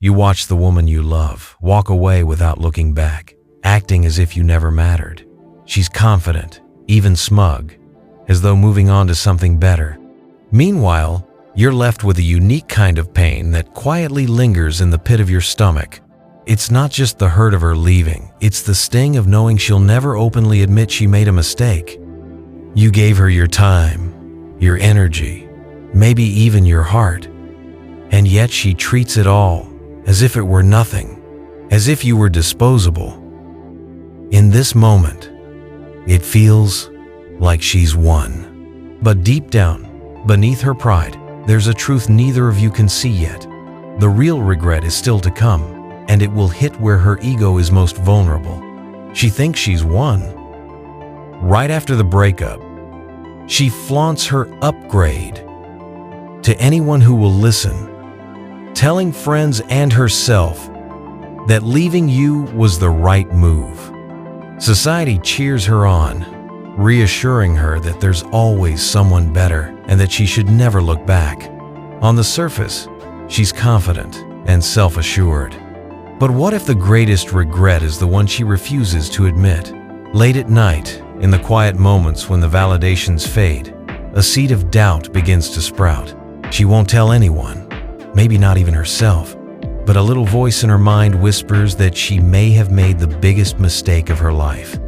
You watch the woman you love walk away without looking back, acting as if you never mattered. She's confident, even smug, as though moving on to something better. Meanwhile, you're left with a unique kind of pain that quietly lingers in the pit of your stomach. It's not just the hurt of her leaving, it's the sting of knowing she'll never openly admit she made a mistake. You gave her your time, your energy, maybe even your heart, and yet she treats it all as if it were nothing, as if you were disposable. In this moment, it feels like she's won. But deep down, beneath her pride, there's a truth neither of you can see yet. The real regret is still to come, and it will hit where her ego is most vulnerable. She thinks she's won. Right after the breakup, she flaunts her upgrade to anyone who will listen, telling friends and herself that leaving you was the right move. Society cheers her on, reassuring her that there's always someone better and that she should never look back. On the surface, she's confident and self-assured. But what if the greatest regret is the one she refuses to admit? Late at night, in the quiet moments when the validations fade, a seed of doubt begins to sprout. She won't tell anyone, maybe not even herself, but a little voice in her mind whispers that she may have made the biggest mistake of her life.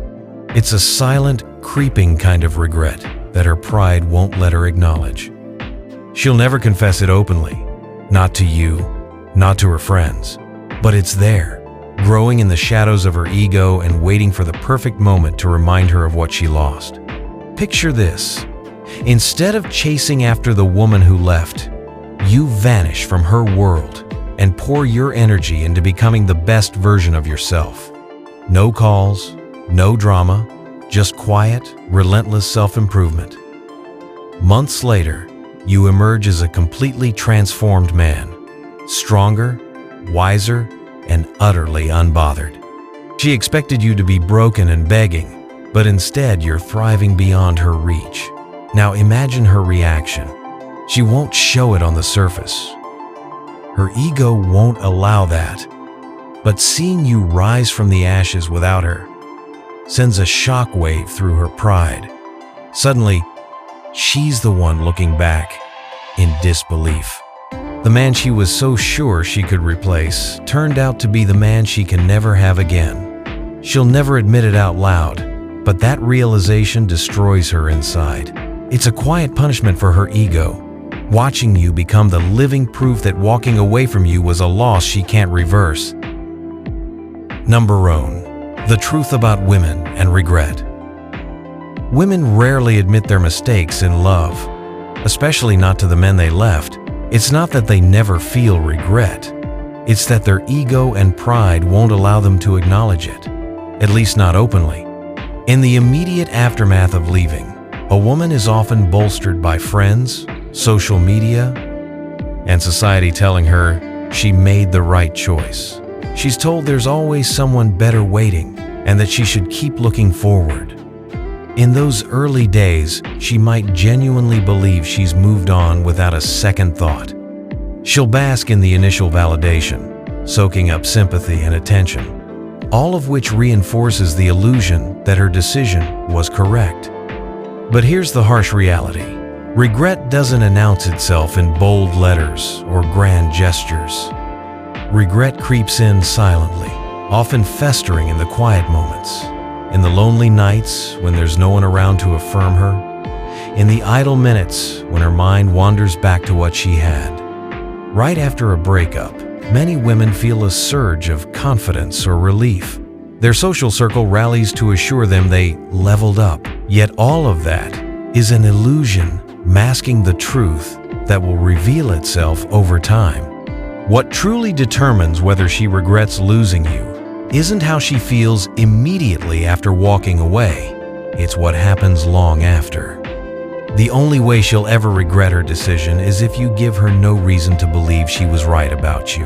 It's a silent, creeping kind of regret that her pride won't let her acknowledge. She'll never confess it openly, not to you, not to her friends, but it's there, growing in the shadows of her ego and waiting for the perfect moment to remind her of what she lost. Picture this. Instead of chasing after the woman who left, you vanish from her world and pour your energy into becoming the best version of yourself. No calls, no drama, just quiet, relentless self-improvement. Months later, you emerge as a completely transformed man, stronger, wiser, and utterly unbothered. She expected you to be broken and begging, but instead you're thriving beyond her reach. Now imagine her reaction. She won't show it on the surface. Her ego won't allow that. But seeing you rise from the ashes without her sends a shockwave through her pride. Suddenly, she's the one looking back in disbelief. The man she was so sure she could replace turned out to be the man she can never have again. She'll never admit it out loud, but that realization destroys her inside. It's a quiet punishment for her ego, watching you become the living proof that walking away from you was a loss she can't reverse. Number one, the truth about women and regret. Women rarely admit their mistakes in love, especially not to the men they left. It's not that they never feel regret. It's that their ego and pride won't allow them to acknowledge it, at least not openly. In the immediate aftermath of leaving, a woman is often bolstered by friends, social media, and society telling her she made the right choice. She's told there's always someone better waiting and that she should keep looking forward. In those early days, she might genuinely believe she's moved on without a second thought. She'll bask in the initial validation, soaking up sympathy and attention, all of which reinforces the illusion that her decision was correct. But here's the harsh reality. Regret doesn't announce itself in bold letters or grand gestures. Regret creeps in silently, often festering in the quiet moments, in the lonely nights when there's no one around to affirm her, in the idle minutes when her mind wanders back to what she had. Right after a breakup, many women feel a surge of confidence or relief. Their social circle rallies to assure them they leveled up. Yet all of that is an illusion masking the truth that will reveal itself over time. What truly determines whether she regrets losing you isn't how she feels immediately after walking away. It's what happens long after. The only way she'll ever regret her decision is if you give her no reason to believe she was right about you.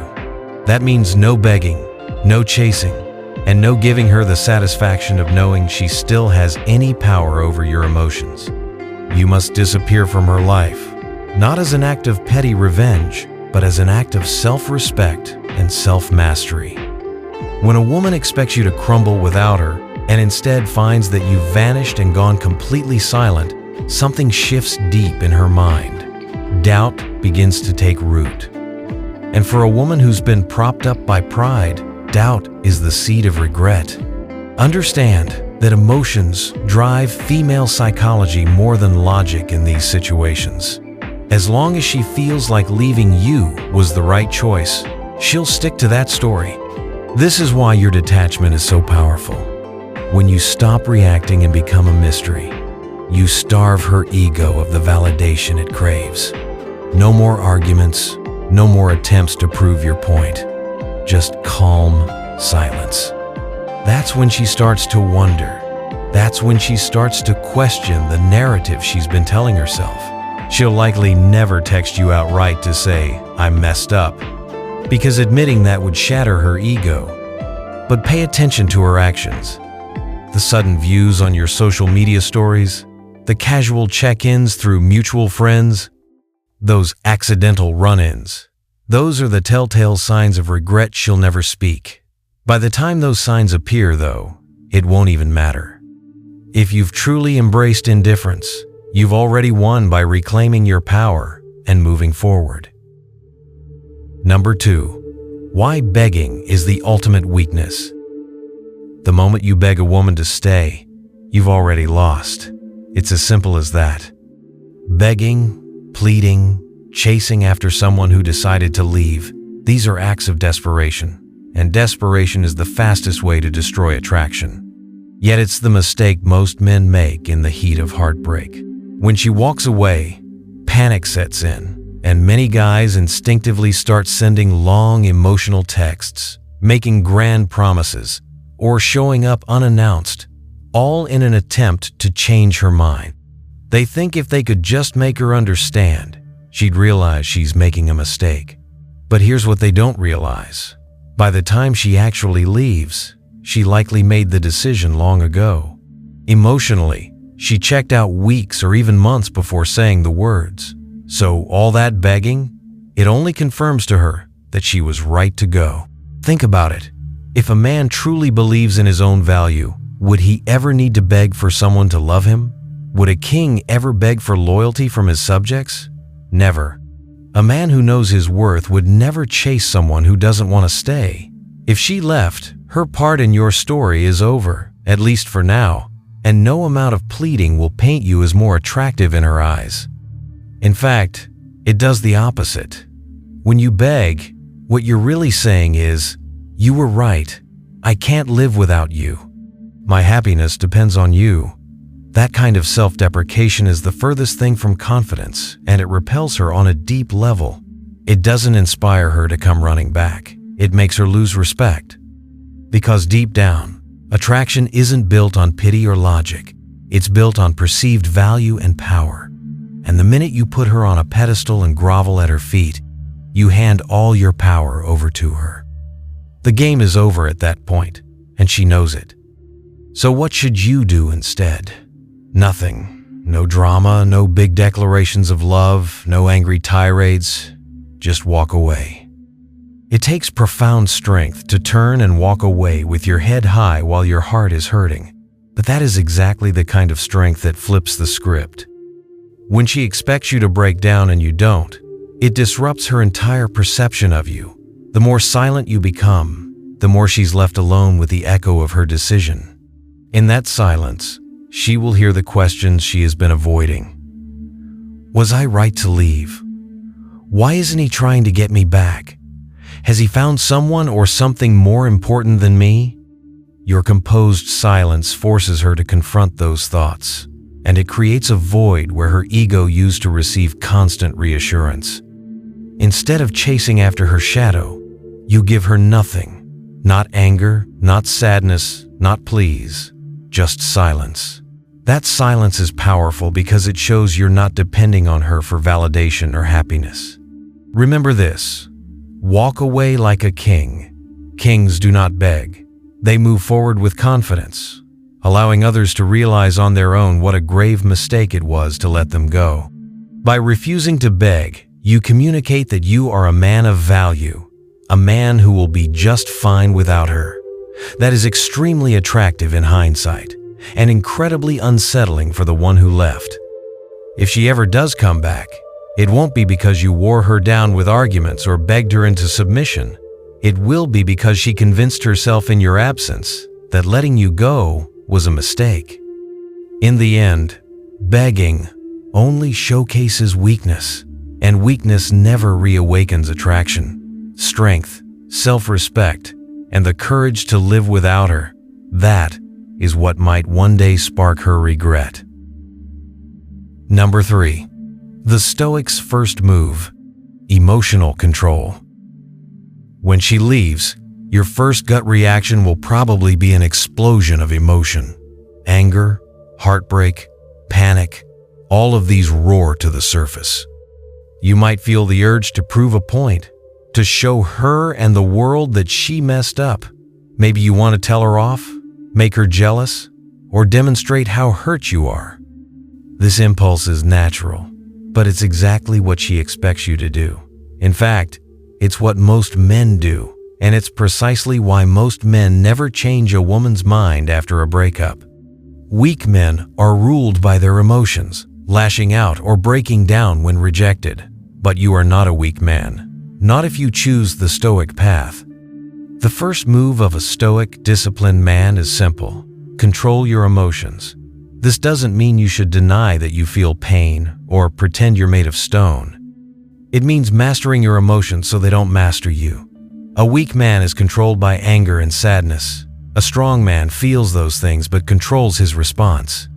That means no begging, no chasing, and no giving her the satisfaction of knowing she still has any power over your emotions. You must disappear from her life, not as an act of petty revenge, but as an act of self-respect and self-mastery. When a woman expects you to crumble without her and instead finds that you've vanished and gone completely silent, something shifts deep in her mind. Doubt begins to take root. And for a woman who's been propped up by pride, doubt is the seed of regret. Understand that emotions drive female psychology more than logic in these situations. As long as she feels like leaving you was the right choice, she'll stick to that story. This is why your detachment is so powerful. When you stop reacting and become a mystery, you starve her ego of the validation it craves. No more arguments, no more attempts to prove your point. Just calm silence. That's when she starts to wonder. That's when she starts to question the narrative she's been telling herself. She'll likely never text you outright to say, "I'm messed up," because admitting that would shatter her ego. But pay attention to her actions. The sudden views on your social media stories, the casual check-ins through mutual friends, those accidental run-ins. Those are the telltale signs of regret she'll never speak. By the time those signs appear, though, it won't even matter. If you've truly embraced indifference, you've already won by reclaiming your power and moving forward. Number 2. Why begging is the ultimate weakness. The moment you beg a woman to stay, you've already lost. It's as simple as that. Begging, pleading, chasing after someone who decided to leave, these are acts of desperation. And desperation is the fastest way to destroy attraction. Yet it's the mistake most men make in the heat of heartbreak. When she walks away, panic sets in, and many guys instinctively start sending long emotional texts, making grand promises, or showing up unannounced, all in an attempt to change her mind. They think if they could just make her understand, she'd realize she's making a mistake. But here's what they don't realize. By the time she actually leaves, she likely made the decision long ago. Emotionally, she checked out weeks or even months before saying the words. So all that begging, it only confirms to her that she was right to go. Think about it. If a man truly believes in his own value, would he ever need to beg for someone to love him? Would a king ever beg for loyalty from his subjects? Never. A man who knows his worth would never chase someone who doesn't want to stay. If she left, her part in your story is over, at least for now, and no amount of pleading will paint you as more attractive in her eyes. In fact, it does the opposite. When you beg, what you're really saying is, "You were right. I can't live without you. My happiness depends on you." That kind of self-deprecation is the furthest thing from confidence, and it repels her on a deep level. It doesn't inspire her to come running back. It makes her lose respect. Because deep down, attraction isn't built on pity or logic. It's built on perceived value and power. And the minute you put her on a pedestal and grovel at her feet, you hand all your power over to her. The game is over at that point, and she knows it. So what should you do instead? Nothing. No drama, no big declarations of love, no angry tirades. Just walk away. It takes profound strength to turn and walk away with your head high while your heart is hurting. But that is exactly the kind of strength that flips the script. When she expects you to break down and you don't, it disrupts her entire perception of you. The more silent you become, the more she's left alone with the echo of her decision. In that silence, she will hear the questions she has been avoiding. Was I right to leave? Why isn't he trying to get me back? Has he found someone or something more important than me? Your composed silence forces her to confront those thoughts, and it creates a void where her ego used to receive constant reassurance. Instead of chasing after her shadow, you give her nothing. Not anger, not sadness, not pleas, just silence. That silence is powerful because it shows you're not depending on her for validation or happiness. Remember this: walk away like a king. Kings do not beg. They move forward with confidence, allowing others to realize on their own what a grave mistake it was to let them go. By refusing to beg, You communicate that you are a man of value, a man who will be just fine without her. That is extremely attractive in hindsight, and incredibly unsettling for the one who left. If she ever does come back, it won't be because you wore her down with arguments or begged her into submission. It will be because she convinced herself in your absence that letting you go was a mistake. In the end, begging only showcases weakness, and weakness never reawakens attraction, strength, self-respect, and the courage to live without her. That is what might one day spark her regret. Number 3. The Stoic's first move: emotional control. When she leaves, your first gut reaction will probably be an explosion of emotion. Anger, heartbreak, panic, all of these roar to the surface. You might feel the urge to prove a point, to show her and the world that she messed up. Maybe you want to tell her off, make her jealous, or demonstrate how hurt you are. This impulse is natural, but it's exactly what she expects you to do. In fact, it's what most men do, and it's precisely why most men never change a woman's mind after a breakup. Weak men are ruled by their emotions, lashing out or breaking down when rejected. But you are not a weak man, not if you choose the Stoic path. The first move of a Stoic, disciplined man is simple: control your emotions. This doesn't mean you should deny that you feel pain or pretend you're made of stone. It means mastering your emotions so they don't master you. A weak man is controlled by anger and sadness. A strong man feels those things but controls his response.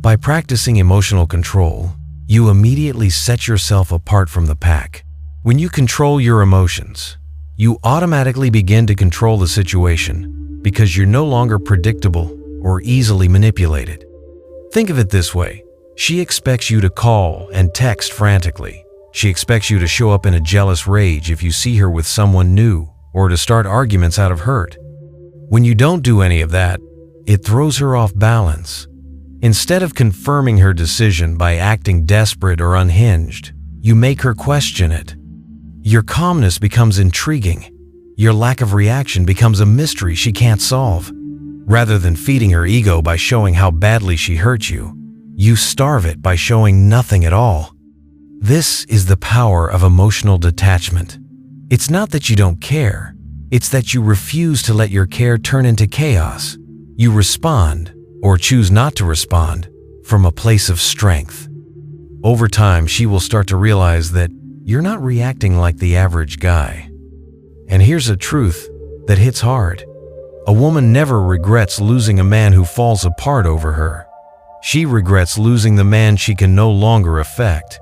By practicing emotional control, you immediately set yourself apart from the pack. When you control your emotions, you automatically begin to control the situation because you're no longer predictable or easily manipulated. Think of it this way: she expects you to call and text frantically. She expects you to show up in a jealous rage if you see her with someone new, or to start arguments out of hurt. When you don't do any of that, it throws her off balance. Instead of confirming her decision by acting desperate or unhinged, you make her question it. Your calmness becomes intriguing. Your lack of reaction becomes a mystery she can't solve. Rather than feeding her ego by showing how badly she hurt you, you starve it by showing nothing at all. This is the power of emotional detachment. It's not that you don't care, it's that you refuse to let your care turn into chaos. You respond, or choose not to respond, from a place of strength. Over time, she will start to realize that you're not reacting like the average guy. And here's a truth that hits hard: a woman never regrets losing a man who falls apart over her. She regrets losing the man she can no longer affect.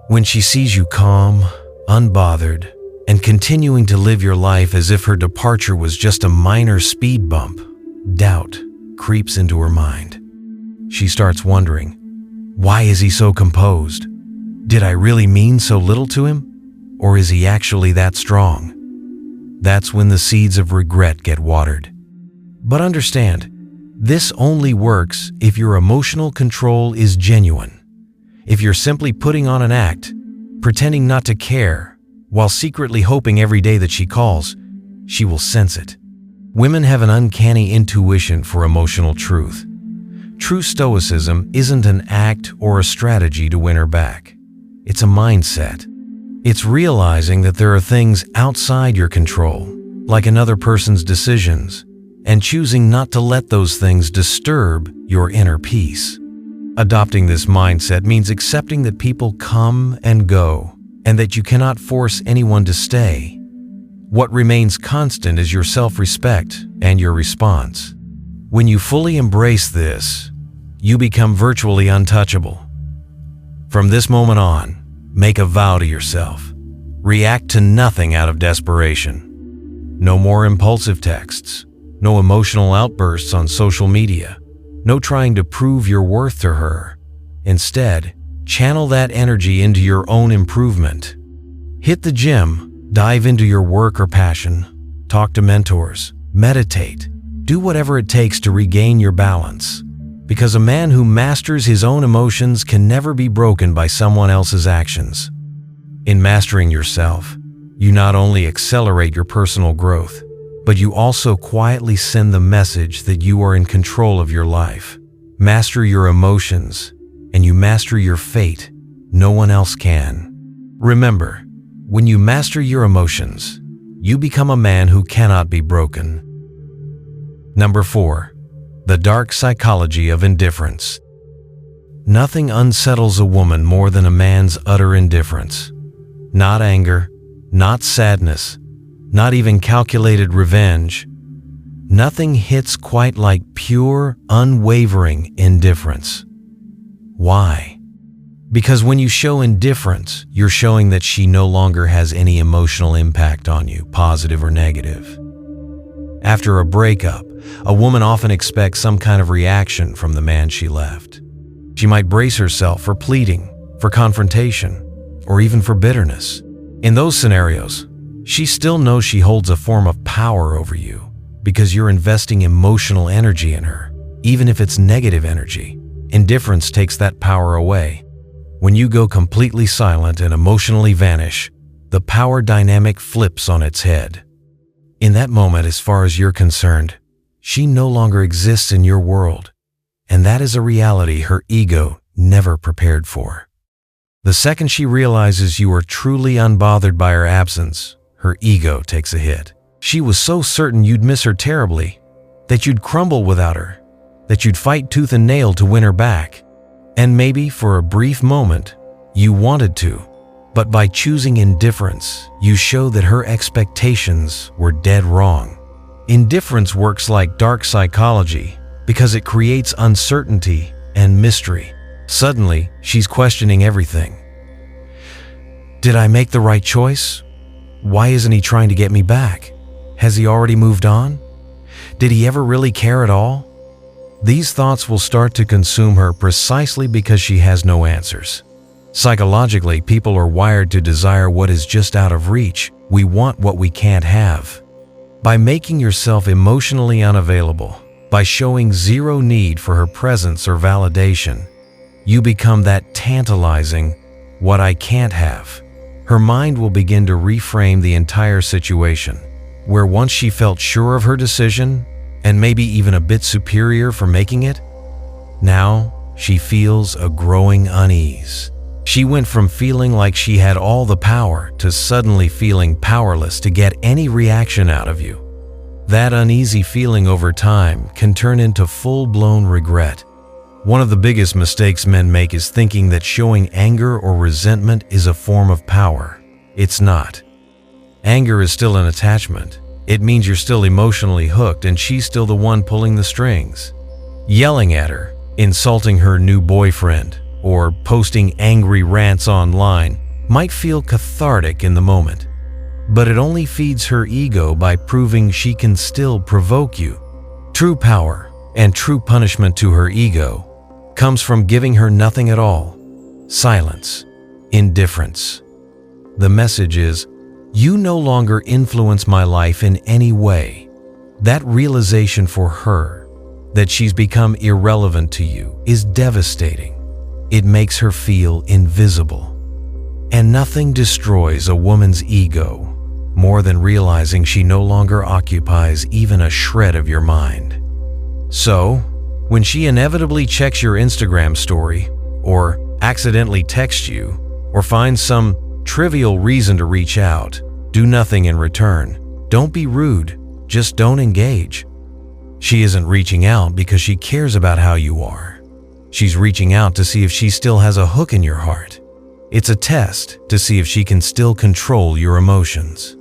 When she sees you calm, unbothered, and continuing to live your life as if her departure was just a minor speed bump, doubt creeps into her mind. She starts wondering, why is he so composed? Did I really mean so little to him? Or is he actually that strong? That's when the seeds of regret get watered. But understand, this only works if your emotional control is genuine. If you're simply putting on an act, pretending not to care, while secretly hoping every day that she calls, she will sense it. Women have an uncanny intuition for emotional truth. True Stoicism isn't an act or a strategy to win her back. It's a mindset. It's realizing that there are things outside your control, like another person's decisions, and choosing not to let those things disturb your inner peace. Adopting this mindset means accepting that people come and go, and that you cannot force anyone to stay. What remains constant is your self-respect and your response. When you fully embrace this, you become virtually untouchable. From this moment on, make a vow to yourself. React to nothing out of desperation. No more impulsive texts. No emotional outbursts on social media. No trying to prove your worth to her. Instead, channel that energy into your own improvement. Hit the gym, dive into your work or passion, talk to mentors, meditate, do whatever it takes to regain your balance. Because a man who masters his own emotions can never be broken by someone else's actions. In mastering yourself, you not only accelerate your personal growth, but you also quietly send the message that you are in control of your life. Master your emotions, and you master your fate. No one else can. Remember, when you master your emotions, you become a man who cannot be broken. Number 4. The dark psychology of indifference. Nothing unsettles a woman more than a man's utter indifference. Not anger, not sadness, not even calculated revenge. Nothing hits quite like pure, unwavering indifference. Why? Because when you show indifference, you're showing that she no longer has any emotional impact on you, positive or negative. After a breakup, a woman often expects some kind of reaction from the man she left. She might brace herself for pleading, for confrontation, or even for bitterness. In those scenarios, she still knows she holds a form of power over you because you're investing emotional energy in her, even if it's negative energy. Indifference takes that power away. When you go completely silent and emotionally vanish, the power dynamic flips on its head. In that moment, as far as you're concerned, she no longer exists in your world, and that is a reality her ego never prepared for. The second she realizes you are truly unbothered by her absence, her ego takes a hit. She was so certain you'd miss her terribly, that you'd crumble without her, that you'd fight tooth and nail to win her back. And maybe for a brief moment, you wanted to, but by choosing indifference, you show that her expectations were dead wrong. Indifference works like dark psychology because it creates uncertainty and mystery. Suddenly, she's questioning everything. Did I make the right choice? Why isn't he trying to get me back? Has he already moved on? Did he ever really care at all? These thoughts will start to consume her precisely because she has no answers. Psychologically, people are wired to desire what is just out of reach. We want what we can't have. By making yourself emotionally unavailable, by showing zero need for her presence or validation, you become that tantalizing, what I can't have. Her mind will begin to reframe the entire situation, where once she felt sure of her decision, and maybe even a bit superior for making it, now she feels a growing unease. She went from feeling like she had all the power to suddenly feeling powerless to get any reaction out of you. That uneasy feeling over time can turn into full-blown regret. One of the biggest mistakes men make is thinking that showing anger or resentment is a form of power. It's not. Anger is still an attachment. It means you're still emotionally hooked and she's still the one pulling the strings. Yelling at her, insulting her new boyfriend, or posting angry rants online might feel cathartic in the moment, but it only feeds her ego by proving she can still provoke you. True power and true punishment to her ego comes from giving her nothing at all. Silence, indifference. The message is, you no longer influence my life in any way. That realization for her, that she's become irrelevant to you, is devastating. It makes her feel invisible. And nothing destroys a woman's ego more than realizing she no longer occupies even a shred of your mind. So, when she inevitably checks your Instagram story, or accidentally texts you, or finds some trivial reason to reach out, do nothing in return. Don't be rude, just don't engage. She isn't reaching out because she cares about how you are. She's reaching out to see if she still has a hook in your heart. It's a test to see if she can still control your emotions.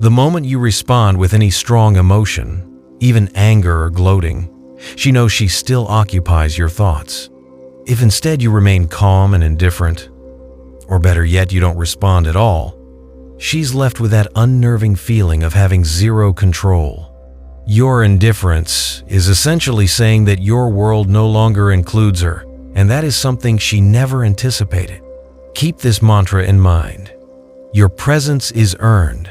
The moment you respond with any strong emotion, even anger or gloating, she knows she still occupies your thoughts. If instead you remain calm and indifferent, or better yet, you don't respond at all, she's left with that unnerving feeling of having zero control. Your indifference is essentially saying that your world no longer includes her, and that is something she never anticipated. Keep this mantra in mind. Your presence is earned,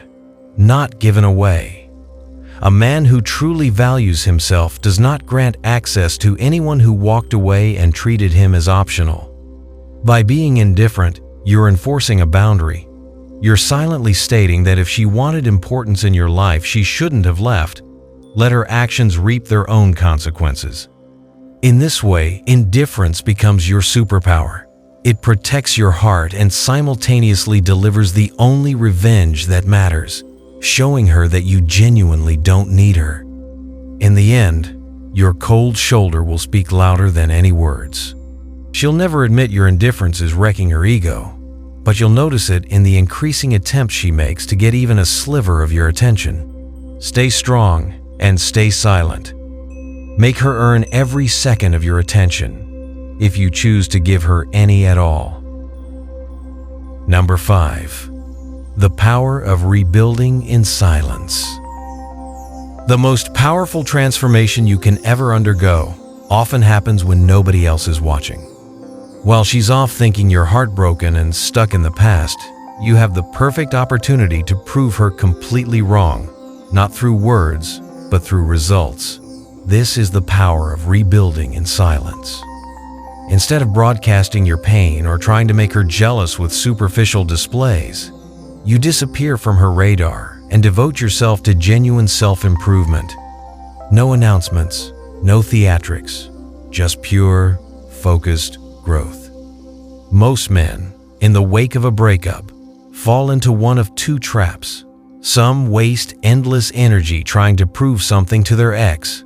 not given away. A man who truly values himself does not grant access to anyone who walked away and treated him as optional. By being indifferent, you're enforcing a boundary, You're silently stating that if she wanted importance in your life, she shouldn't have left. Let her actions reap their own consequences. In this way, indifference becomes your superpower. It protects your heart and simultaneously delivers the only revenge that matters, showing her that you genuinely don't need her. In the end, your cold shoulder will speak louder than any words. She'll never admit your indifference is wrecking her ego, but you'll notice it in the increasing attempts she makes to get even a sliver of your attention. Stay strong and stay silent. Make her earn every second of your attention, if you choose to give her any at all. Number 5. The power of rebuilding in silence. The most powerful transformation you can ever undergo often happens when nobody else is watching. While she's off thinking you're heartbroken and stuck in the past, you have the perfect opportunity to prove her completely wrong, not through words, but through results. This is the power of rebuilding in silence. Instead of broadcasting your pain or trying to make her jealous with superficial displays, you disappear from her radar and devote yourself to genuine self-improvement. No announcements, no theatrics, just pure, focused growth. Most men, in the wake of a breakup, fall into one of two traps. Some waste endless energy trying to prove something to their ex.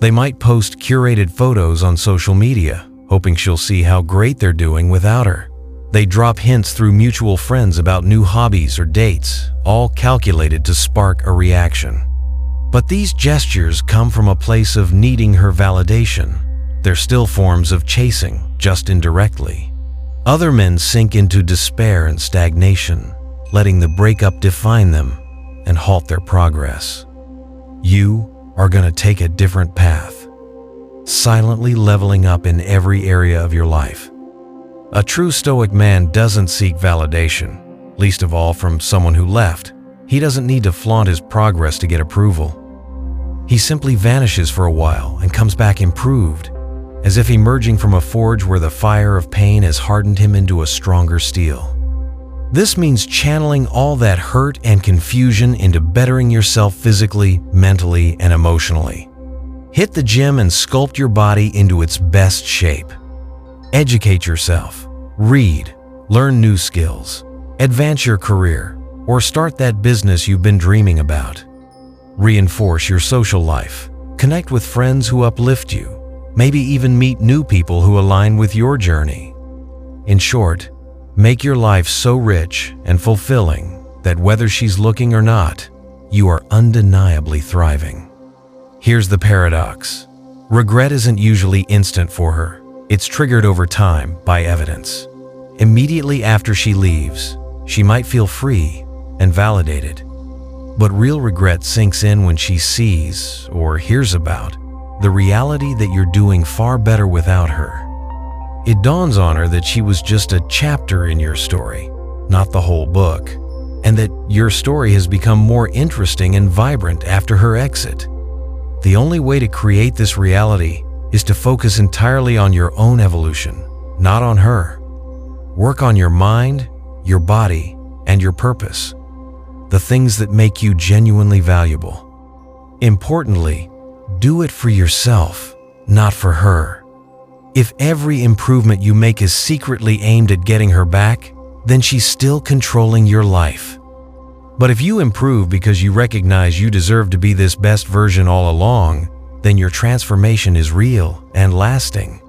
They might post curated photos on social media, hoping she'll see how great they're doing without her. They drop hints through mutual friends about new hobbies or dates, all calculated to spark a reaction. But these gestures come from a place of needing her validation. They're still forms of chasing, just indirectly. Other men sink into despair and stagnation, letting the breakup define them and halt their progress. You are going to take a different path, silently leveling up in every area of your life. A true Stoic man doesn't seek validation, least of all from someone who left. He doesn't need to flaunt his progress to get approval. He simply vanishes for a while and comes back improved, as if emerging from a forge where the fire of pain has hardened him into a stronger steel. This means channeling all that hurt and confusion into bettering yourself physically, mentally, and emotionally. Hit the gym and sculpt your body into its best shape. Educate yourself, read, learn new skills, advance your career, or start that business you've been dreaming about. Reinforce your social life, connect with friends who uplift you, maybe even meet new people who align with your journey. In short, make your life so rich and fulfilling that whether she's looking or not, you are undeniably thriving. Here's the paradox. Regret isn't usually instant for her. It's triggered over time by evidence. Immediately after she leaves, she might feel free and validated. But real regret sinks in when she sees or hears about the reality that you're doing far better without her. It dawns on her that she was just a chapter in your story, not the whole book, and that your story has become more interesting and vibrant after her exit. The only way to create this reality is to focus entirely on your own evolution, not on her. Work on your mind, your body, and your purpose, the things that make you genuinely valuable. Importantly, do it for yourself, not for her. If every improvement you make is secretly aimed at getting her back, then she's still controlling your life. But if you improve because you recognize you deserve to be this best version all along, then your transformation is real and lasting.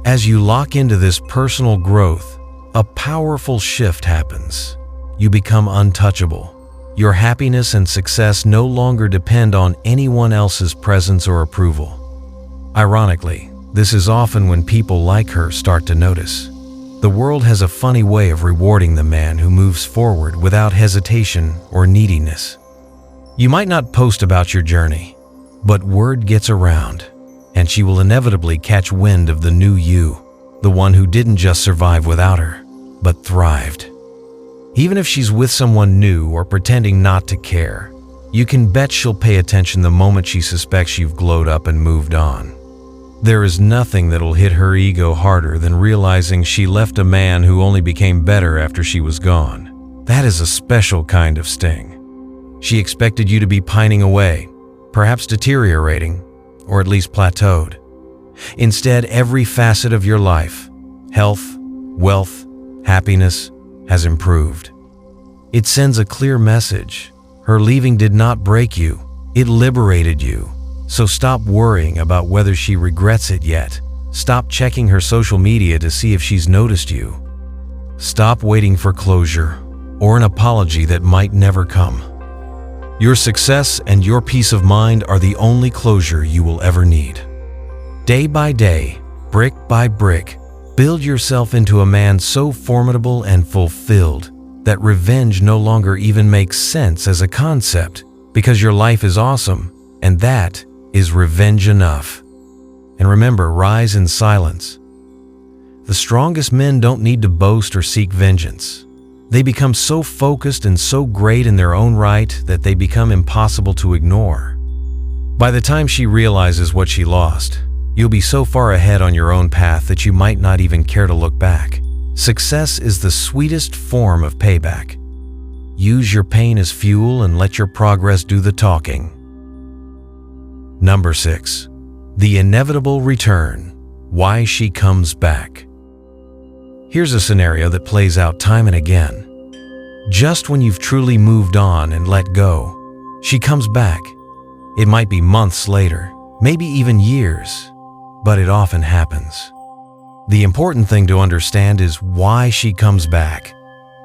As you lock into this personal growth, a powerful shift happens. You become untouchable. Your happiness and success no longer depend on anyone else's presence or approval. Ironically, this is often when people like her start to notice. The world has a funny way of rewarding the man who moves forward without hesitation or neediness. You might not post about your journey, but word gets around, and she will inevitably catch wind of the new you, the one who didn't just survive without her, but thrived. Even if she's with someone new or pretending not to care, you can bet she'll pay attention the moment she suspects you've glowed up and moved on. There is nothing that'll hit her ego harder than realizing she left a man who only became better after she was gone. That is a special kind of sting. She expected you to be pining away, perhaps deteriorating, or at least plateaued. Instead, every facet of your life, health, wealth, happiness, has improved. It sends a clear message. Her leaving did not break you, it liberated you. So stop worrying about whether she regrets it yet. Stop checking her social media to see if she's noticed you. Stop waiting for closure or an apology that might never come. Your success and your peace of mind are the only closure you will ever need. Day by day, brick by brick, build yourself into a man so formidable and fulfilled that revenge no longer even makes sense as a concept, because your life is awesome, and that is revenge enough. And remember, rise in silence. The strongest men don't need to boast or seek vengeance. They become so focused and so great in their own right that they become impossible to ignore. By the time she realizes what she lost, you'll be so far ahead on your own path that you might not even care to look back. Success is the sweetest form of payback. Use your pain as fuel and let your progress do the talking. Number 6. The inevitable return. Why she comes back. Here's a scenario that plays out time and again. Just when you've truly moved on and let go, she comes back. It might be months later, maybe even years, but it often happens. The important thing to understand is why she comes back.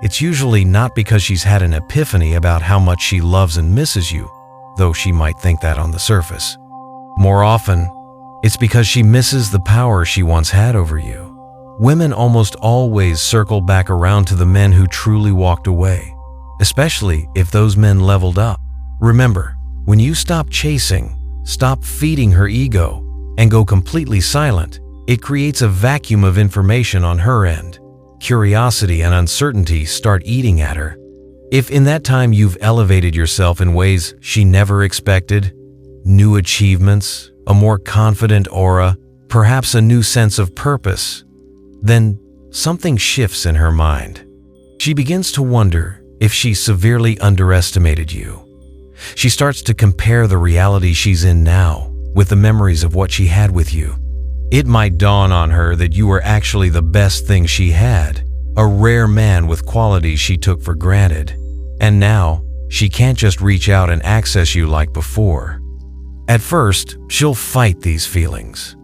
It's usually not because she's had an epiphany about how much she loves and misses you, though she might think that on the surface. More often, it's because she misses the power she once had over you. Women almost always circle back around to the men who truly walked away, especially if those men leveled up. Remember, when you stop chasing, stop feeding her ego, and go completely silent, it creates a vacuum of information on her end. Curiosity and uncertainty start eating at her. If in that time you've elevated yourself in ways she never expected, new achievements, a more confident aura, perhaps a new sense of purpose, then something shifts in her mind. She begins to wonder if she severely underestimated you. She starts to compare the reality she's in now with the memories of what she had with you. It might dawn on her that you were actually the best thing she had, a rare man with qualities she took for granted. And now, she can't just reach out and access you like before. At first, she'll fight these feelings.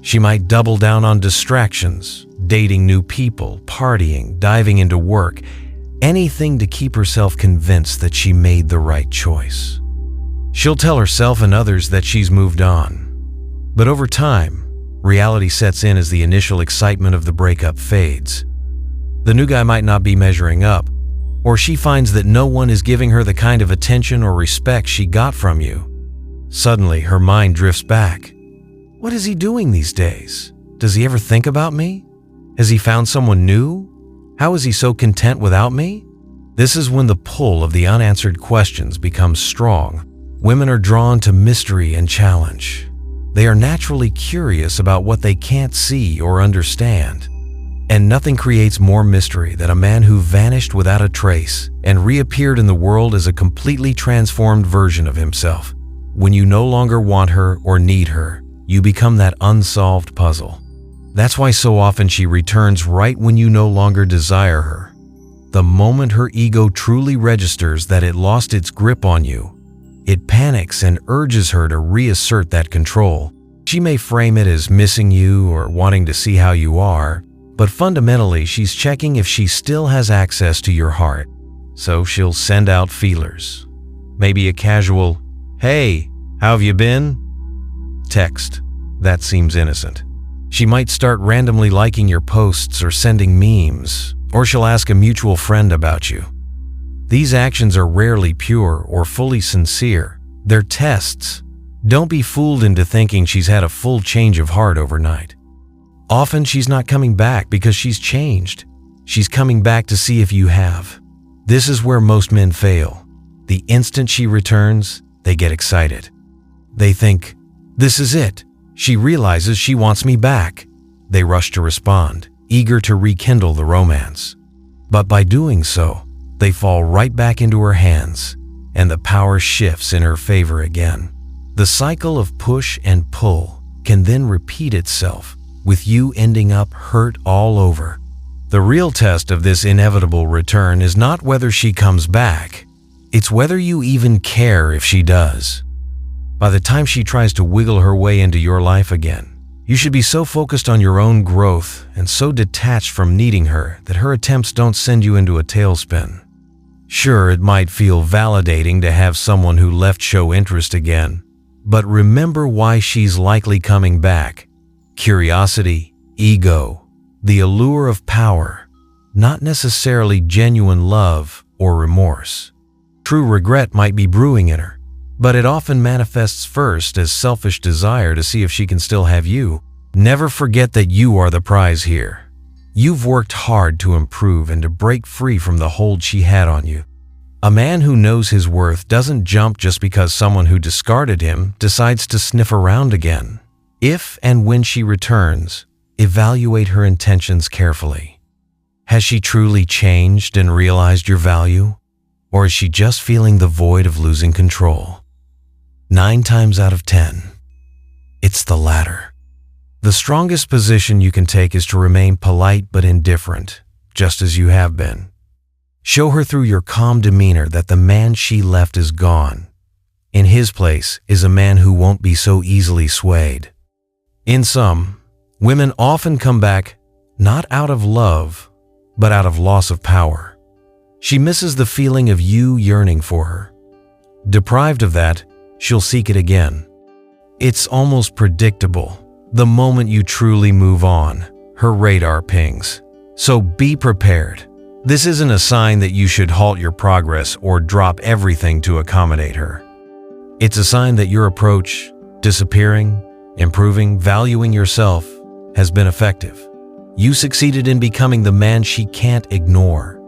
She might double down on distractions, dating new people, partying, diving into work, anything to keep herself convinced that she made the right choice. She'll tell herself and others that she's moved on. But over time, reality sets in as the initial excitement of the breakup fades. The new guy might not be measuring up, or she finds that no one is giving her the kind of attention or respect she got from you. Suddenly, her mind drifts back. What is he doing these days? Does he ever think about me? Has he found someone new? How is he so content without me? This is when the pull of the unanswered questions becomes strong. Women are drawn to mystery and challenge. They are naturally curious about what they can't see or understand. And nothing creates more mystery than a man who vanished without a trace and reappeared in the world as a completely transformed version of himself. When you no longer want her or need her, you become that unsolved puzzle. That's why so often she returns right when you no longer desire her. The moment her ego truly registers that it lost its grip on you, it panics and urges her to reassert that control. She may frame it as missing you or wanting to see how you are, but fundamentally she's checking if she still has access to your heart. So she'll send out feelers. Maybe a casual, "Hey, how have you been?" text. That seems innocent. She might start randomly liking your posts or sending memes, or she'll ask a mutual friend about you. These actions are rarely pure or fully sincere. They're tests. Don't be fooled into thinking she's had a full change of heart overnight. Often she's not coming back because she's changed. She's coming back to see if you have. This is where most men fail. The instant she returns, they get excited. They think, "This is it. She realizes she wants me back." They rush to respond, eager to rekindle the romance. But by doing so, they fall right back into her hands, and the power shifts in her favor again. The cycle of push and pull can then repeat itself, with you ending up hurt all over. The real test of this inevitable return is not whether she comes back, it's whether you even care if she does. By the time she tries to wiggle her way into your life again, you should be so focused on your own growth and so detached from needing her that her attempts don't send you into a tailspin. Sure, it might feel validating to have someone who left show interest again, but remember why she's likely coming back. Curiosity, ego, the allure of power, not necessarily genuine love or remorse. True regret might be brewing in her, but it often manifests first as selfish desire to see if she can still have you. Never forget that you are the prize here. You've worked hard to improve and to break free from the hold she had on you. A man who knows his worth doesn't jump just because someone who discarded him decides to sniff around again. If and when she returns, evaluate her intentions carefully. Has she truly changed and realized your value? Or is she just feeling the void of losing control? 9 times out of 10, it's the latter. The strongest position you can take is to remain polite but indifferent, just as you have been. Show her through your calm demeanor that the man she left is gone. In his place is a man who won't be so easily swayed. In sum, women often come back not out of love, but out of loss of power. She misses the feeling of you yearning for her. Deprived of that, she'll seek it again. It's almost predictable. The moment you truly move on, her radar pings. So be prepared. This isn't a sign that you should halt your progress or drop everything to accommodate her. It's a sign that your approach, disappearing, improving, valuing yourself, has been effective. You succeeded in becoming the man she can't ignore.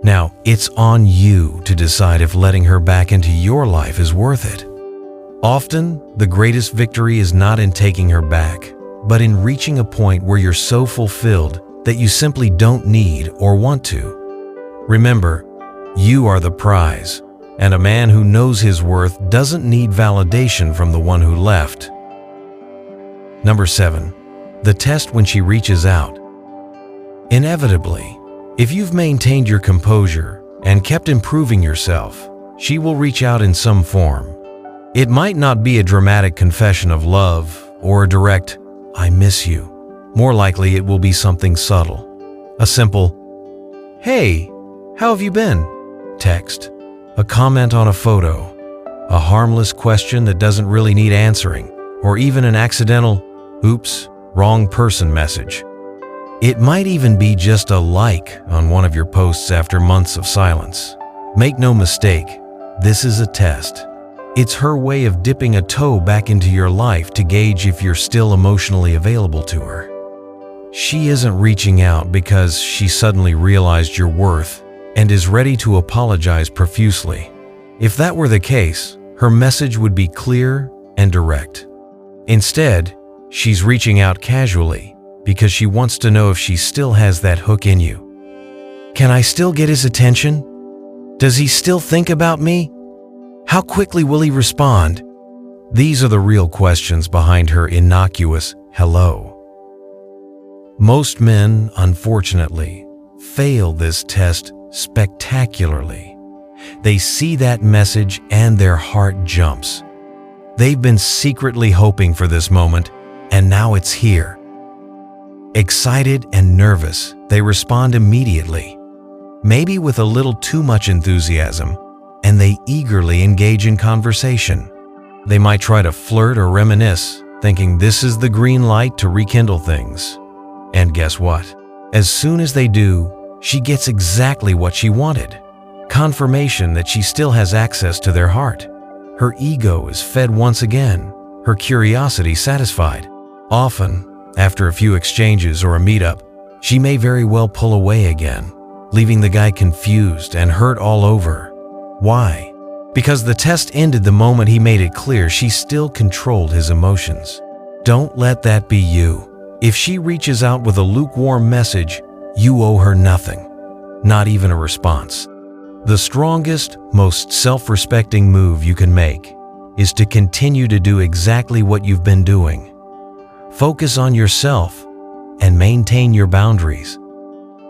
Now, it's on you to decide if letting her back into your life is worth it. Often, the greatest victory is not in taking her back, but in reaching a point where you're so fulfilled that you simply don't need or want to. Remember, you are the prize, and a man who knows his worth doesn't need validation from the one who left. Number 7. The test when she reaches out. Inevitably, if you've maintained your composure and kept improving yourself, she will reach out in some form. It might not be a dramatic confession of love or a direct, "I miss you." More likely it will be something subtle. A simple, "Hey, how have you been?" text, a comment on a photo, a harmless question that doesn't really need answering, or even an accidental, "Oops, wrong person" message. It might even be just a like on one of your posts after months of silence. Make no mistake, this is a test. It's her way of dipping a toe back into your life to gauge if you're still emotionally available to her. She isn't reaching out because she suddenly realized your worth and is ready to apologize profusely. If that were the case, her message would be clear and direct. Instead, she's reaching out casually because she wants to know if she still has that hook in you. Can I still get his attention? Does he still think about me? How quickly will he respond? These are the real questions behind her innocuous hello. Most men, unfortunately, fail this test spectacularly. They see that message and their heart jumps. They've been secretly hoping for this moment, and now it's here. Excited and nervous, they respond immediately, maybe with a little too much enthusiasm, and they eagerly engage in conversation. They might try to flirt or reminisce, thinking this is the green light to rekindle things. And guess what? As soon as they do, she gets exactly what she wanted. Confirmation that she still has access to their heart. Her ego is fed once again, her curiosity satisfied. Often, after a few exchanges or a meetup, she may very well pull away again, leaving the guy confused and hurt all over. Why? Because the test ended the moment he made it clear she still controlled his emotions. Don't let that be you. If she reaches out with a lukewarm message, you owe her nothing, not even a response. The strongest, most self-respecting move you can make is to continue to do exactly what you've been doing. Focus on yourself and maintain your boundaries.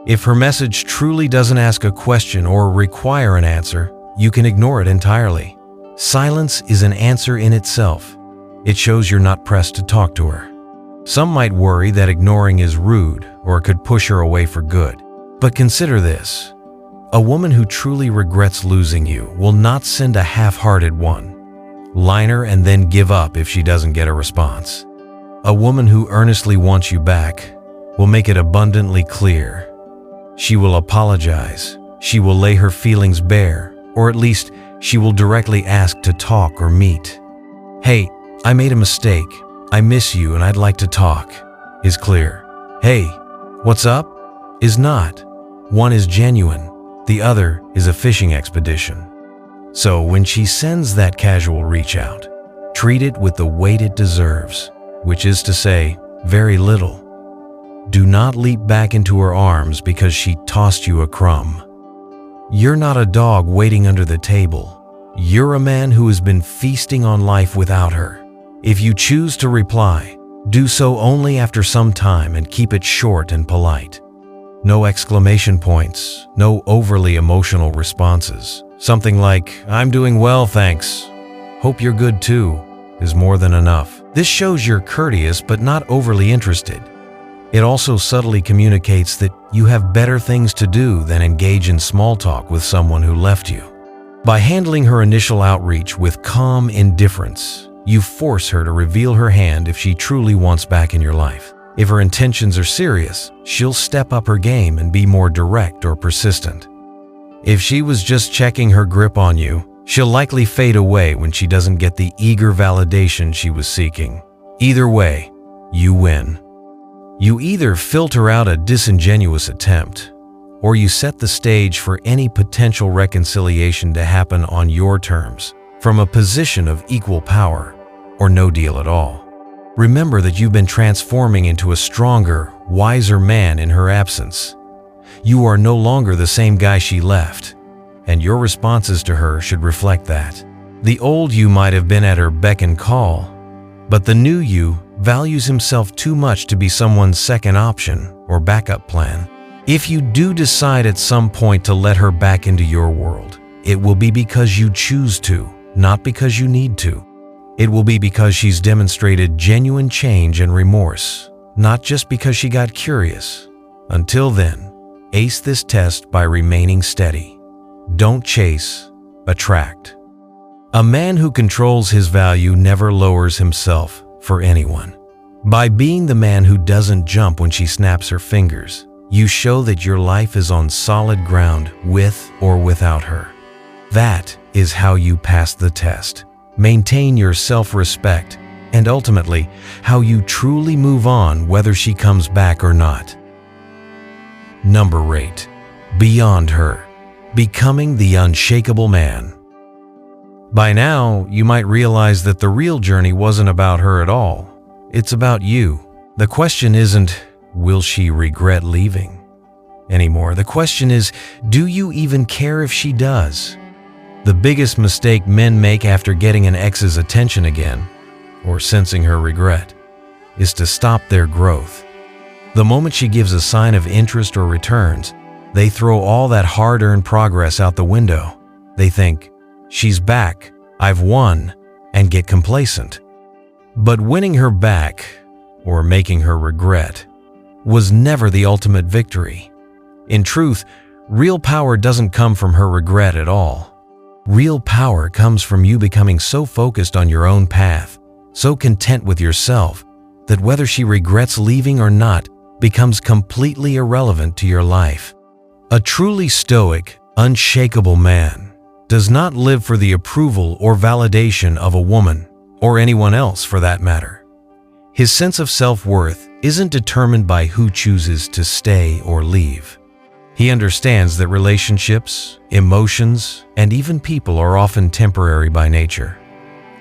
If her message truly doesn't ask a question or require an answer, you can ignore it entirely. Silence is an answer in itself. It shows you're not pressed to talk to her. Some might worry that ignoring is rude or could push her away for good. But consider this. A woman who truly regrets losing you will not send a half-hearted one-liner and then give up if she doesn't get a response. A woman who earnestly wants you back will make it abundantly clear. She will apologize. She will lay her feelings bare, or at least she will directly ask to talk or meet. "Hey, I made a mistake. I miss you and I'd like to talk," is clear. "Hey, what's up?" is not. One is genuine. The other is a fishing expedition. So when she sends that casual reach out, treat it with the weight it deserves, which is to say, very little. Do not leap back into her arms because she tossed you a crumb. You're not a dog waiting under the table. You're a man who has been feasting on life without her. If you choose to reply, do so only after some time and keep it short and polite. No exclamation points, no overly emotional responses. Something like, "I'm doing well, thanks. Hope you're good too," is more than enough. This shows you're courteous but not overly interested. It also subtly communicates that you have better things to do than engage in small talk with someone who left you. By handling her initial outreach with calm indifference, you force her to reveal her hand if she truly wants back in your life. If her intentions are serious, she'll step up her game and be more direct or persistent. If she was just checking her grip on you, she'll likely fade away when she doesn't get the eager validation she was seeking. Either way, you win. You either filter out a disingenuous attempt, or you set the stage for any potential reconciliation to happen on your terms, from a position of equal power, or no deal at all. Remember that you've been transforming into a stronger, wiser man in her absence. You are no longer the same guy she left, and your responses to her should reflect that. The old you might have been at her beck and call, but the new you values himself too much to be someone's second option or backup plan. If you do decide at some point to let her back into your world, it will be because you choose to, not because you need to. It will be because she's demonstrated genuine change and remorse, not just because she got curious. Until then, ace this test by remaining steady. Don't chase, attract. A man who controls his value never lowers himself for anyone. By being the man who doesn't jump when she snaps her fingers, you show that your life is on solid ground with or without her. That is how you pass the test. Maintain your self-respect, and ultimately, how you truly move on whether she comes back or not. Number 8. Beyond her. Becoming the unshakable man. By now, you might realize that the real journey wasn't about her at all. It's about you. The question isn't, will she regret leaving anymore? The question is, do you even care if she does? The biggest mistake men make after getting an ex's attention again, or sensing her regret, is to stop their growth. The moment she gives a sign of interest or returns, they throw all that hard-earned progress out the window. They think, she's back, I've won, and get complacent. But winning her back, or making her regret, was never the ultimate victory. In truth, real power doesn't come from her regret at all. Real power comes from you becoming so focused on your own path, so content with yourself, that whether she regrets leaving or not becomes completely irrelevant to your life. A truly stoic, unshakable man does not live for the approval or validation of a woman, or anyone else for that matter. His sense of self-worth isn't determined by who chooses to stay or leave. He understands that relationships, emotions, and even people are often temporary by nature.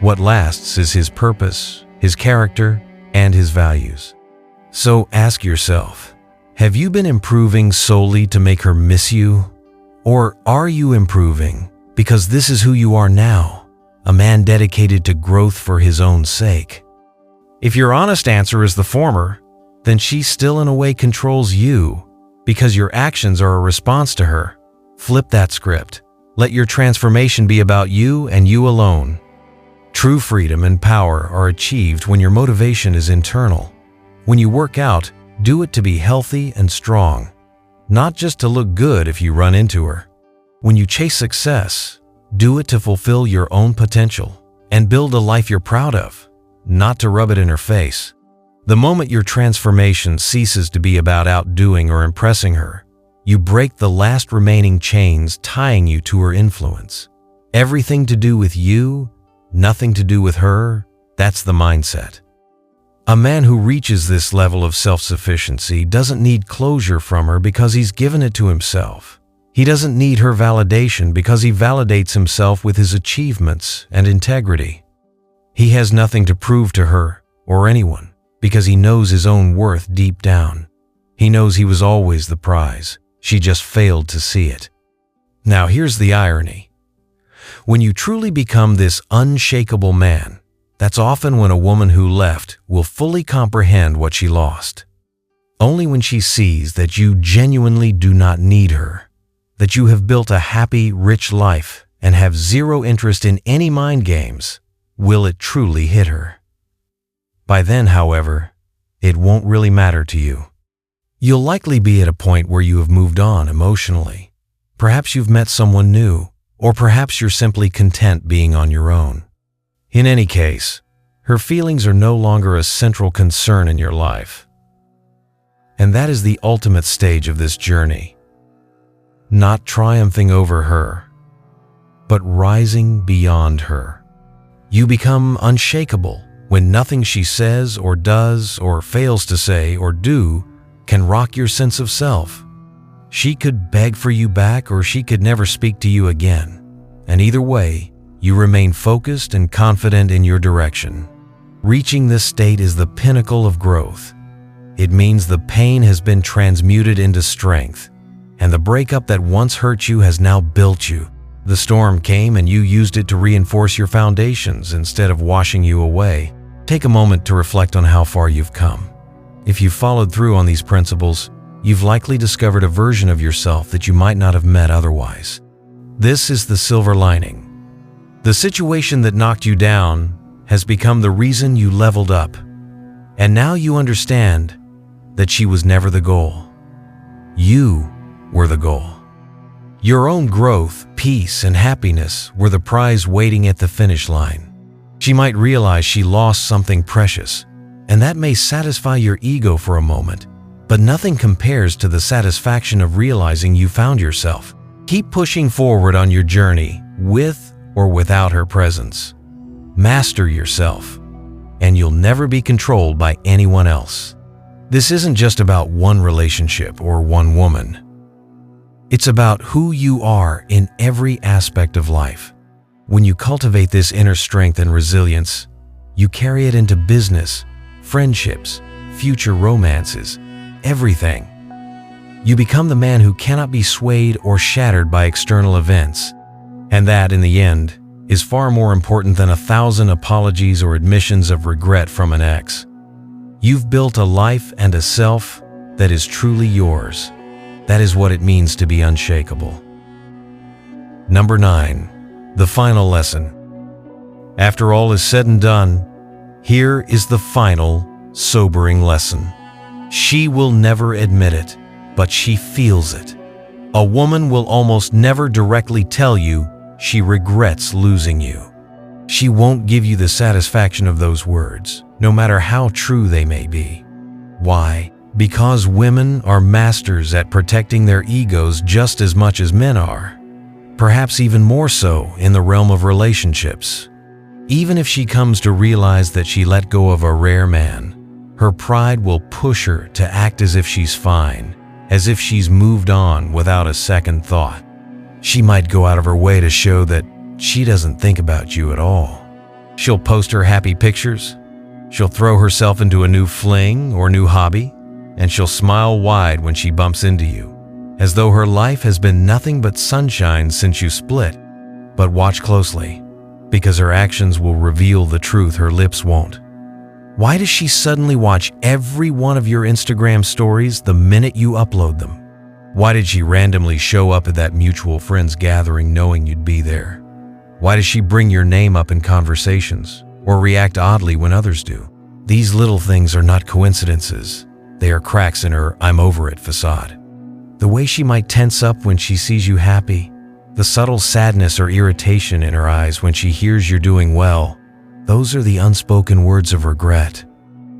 What lasts is his purpose, his character, and his values. So ask yourself, have you been improving solely to make her miss you? Or are you improving because this is who you are now, a man dedicated to growth for his own sake? If your honest answer is the former, then she still in a way controls you because your actions are a response to her. Flip that script. Let your transformation be about you and you alone. True freedom and power are achieved when your motivation is internal. When you work out, do it to be healthy and strong, not just to look good if you run into her. When you chase success, do it to fulfill your own potential and build a life you're proud of, not to rub it in her face. The moment your transformation ceases to be about outdoing or impressing her, you break the last remaining chains tying you to her influence. Everything to do with you, nothing to do with her, that's the mindset. A man who reaches this level of self-sufficiency doesn't need closure from her because he's given it to himself. He doesn't need her validation because he validates himself with his achievements and integrity. He has nothing to prove to her or anyone because he knows his own worth deep down. He knows he was always the prize. She just failed to see it. Now here's the irony. When you truly become this unshakable man, that's often when a woman who left will fully comprehend what she lost. Only when she sees that you genuinely do not need her, that you have built a happy, rich life and have zero interest in any mind games, will it truly hit her. By then, however, it won't really matter to you. You'll likely be at a point where you have moved on emotionally. Perhaps you've met someone new, or perhaps you're simply content being on your own. In any case, her feelings are no longer a central concern in your life. And that is the ultimate stage of this journey. Not triumphing over her, but rising beyond her. You become unshakable when nothing she says or does or fails to say or do can rock your sense of self. She could beg for you back or she could never speak to you again. And either way, you remain focused and confident in your direction. Reaching this state is the pinnacle of growth. It means the pain has been transmuted into strength, and the breakup that once hurt you has now built you. The storm came and you used it to reinforce your foundations instead of washing you away. Take a moment to reflect on how far you've come. If you've followed through on these principles, you've likely discovered a version of yourself that you might not have met otherwise. This is the silver lining. The situation that knocked you down has become the reason you leveled up. And now you understand that she was never the goal. You were the goal. Your own growth, peace, and happiness were the prize waiting at the finish line. She might realize she lost something precious, and that may satisfy your ego for a moment, but nothing compares to the satisfaction of realizing you found yourself. Keep pushing forward on your journey with or without her presence. Master yourself, and you'll never be controlled by anyone else. This isn't just about one relationship or one woman. It's about who you are in every aspect of life. When you cultivate this inner strength and resilience, you carry it into business, friendships, future romances, everything. You become the man who cannot be swayed or shattered by external events. And that, in the end, is far more important than 1,000 apologies or admissions of regret from an ex. You've built a life and a self that is truly yours. That is what it means to be unshakable. Number 9, the final lesson. After all is said and done, here is the final, sobering lesson. She will never admit it, but she feels it. A woman will almost never directly tell you she regrets losing you. She won't give you the satisfaction of those words, no matter how true they may be. Why? Because women are masters at protecting their egos just as much as men are. Perhaps even more so in the realm of relationships. Even if she comes to realize that she let go of a rare man, her pride will push her to act as if she's fine, as if she's moved on without a second thought. She might go out of her way to show that she doesn't think about you at all. She'll post her happy pictures, she'll throw herself into a new fling or new hobby, and she'll smile wide when she bumps into you, as though her life has been nothing but sunshine since you split. But watch closely, because her actions will reveal the truth her lips won't. Why does she suddenly watch every one of your Instagram stories the minute you upload them? Why did she randomly show up at that mutual friends gathering knowing you'd be there? Why does she bring your name up in conversations or react oddly when others do? These little things are not coincidences. They are cracks in her "I'm over it" facade. The way she might tense up when she sees you happy, the subtle sadness or irritation in her eyes when she hears you're doing well, those are the unspoken words of regret.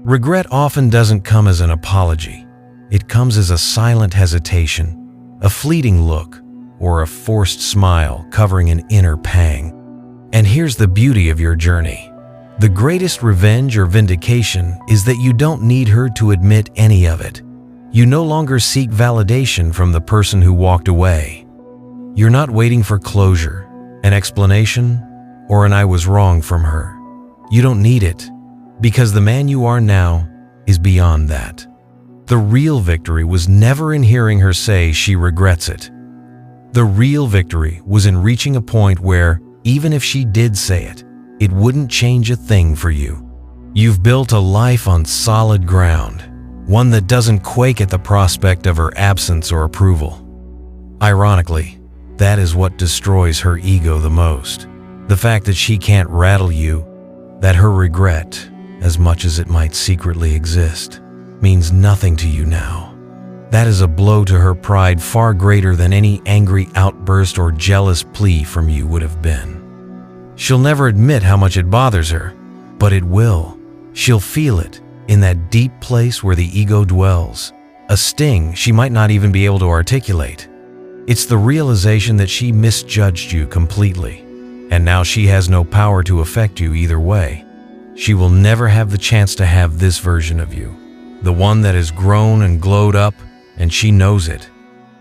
Regret often doesn't come as an apology. It comes as a silent hesitation, a fleeting look, or a forced smile covering an inner pang. And here's the beauty of your journey. The greatest revenge or vindication is that you don't need her to admit any of it. You no longer seek validation from the person who walked away. You're not waiting for closure, an explanation, or an "I was wrong" from her. You don't need it, because the man you are now is beyond that. The real victory was never in hearing her say she regrets it. The real victory was in reaching a point where, even if she did say it, it wouldn't change a thing for you. You've built a life on solid ground, one that doesn't quake at the prospect of her absence or approval. Ironically, that is what destroys her ego the most. The fact that she can't rattle you, that her regret, as much as it might secretly exist, means nothing to you now. That is a blow to her pride far greater than any angry outburst or jealous plea from you would have been. She'll never admit how much it bothers her, but it will. She'll feel it in that deep place where the ego dwells, a sting she might not even be able to articulate. It's the realization that she misjudged you completely, and now she has no power to affect you either way. She will never have the chance to have this version of you, the one that has grown and glowed up, and she knows it.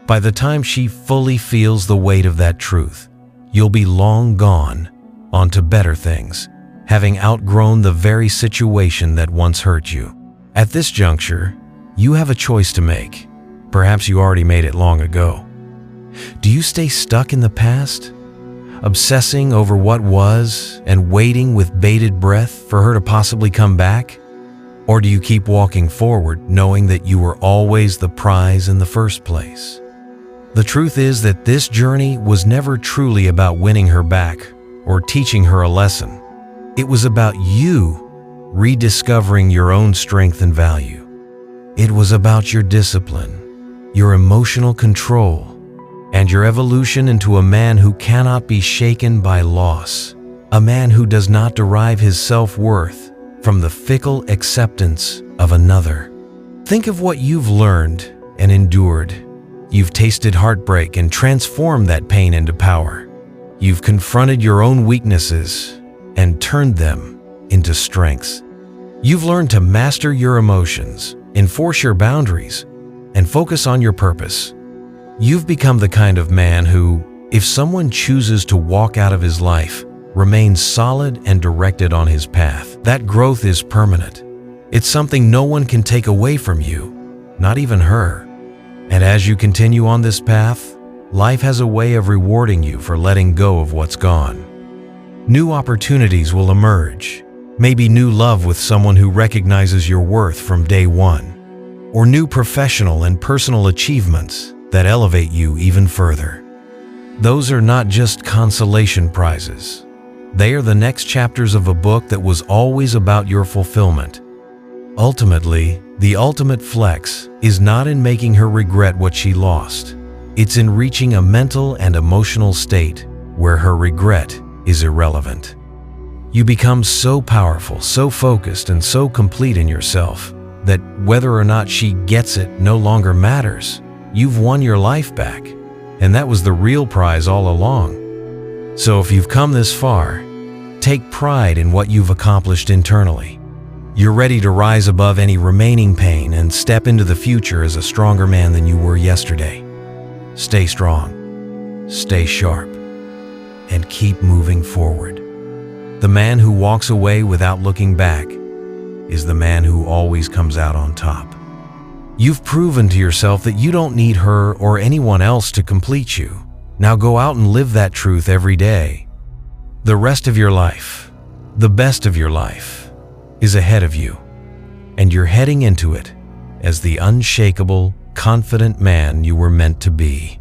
By the time she fully feels the weight of that truth, you'll be long gone, on to better things, having outgrown the very situation that once hurt you. At this juncture, you have a choice to make. Perhaps you already made it long ago. Do you stay stuck in the past, obsessing over what was and waiting with bated breath for her to possibly come back? Or do you keep walking forward knowing that you were always the prize in the first place? The truth is that this journey was never truly about winning her back or teaching her a lesson. It was about you rediscovering your own strength and value. It was about your discipline, your emotional control, and your evolution into a man who cannot be shaken by loss, a man who does not derive his self-worth from the fickle acceptance of another. Think of what you've learned and endured. You've tasted heartbreak and transformed that pain into power. You've confronted your own weaknesses and turned them into strengths. You've learned to master your emotions, enforce your boundaries, and focus on your purpose. You've become the kind of man who, if someone chooses to walk out of his life, remains solid and directed on his path. That growth is permanent. It's something no one can take away from you, not even her. And as you continue on this path, life has a way of rewarding you for letting go of what's gone. New opportunities will emerge, maybe new love with someone who recognizes your worth from day one, or new professional and personal achievements that elevate you even further. Those are not just consolation prizes. They are the next chapters of a book that was always about your fulfillment. Ultimately, the ultimate flex is not in making her regret what she lost. It's in reaching a mental and emotional state where her regret is irrelevant. You become so powerful, so focused, and so complete in yourself that whether or not she gets it no longer matters. You've won your life back, and that was the real prize all along. So if you've come this far, take pride in what you've accomplished internally. You're ready to rise above any remaining pain and step into the future as a stronger man than you were yesterday. Stay strong, stay sharp, and keep moving forward. The man who walks away without looking back is the man who always comes out on top. You've proven to yourself that you don't need her or anyone else to complete you. Now go out and live that truth every day. The rest of your life, the best of your life, is ahead of you, and you're heading into it as the unshakable, confident man you were meant to be.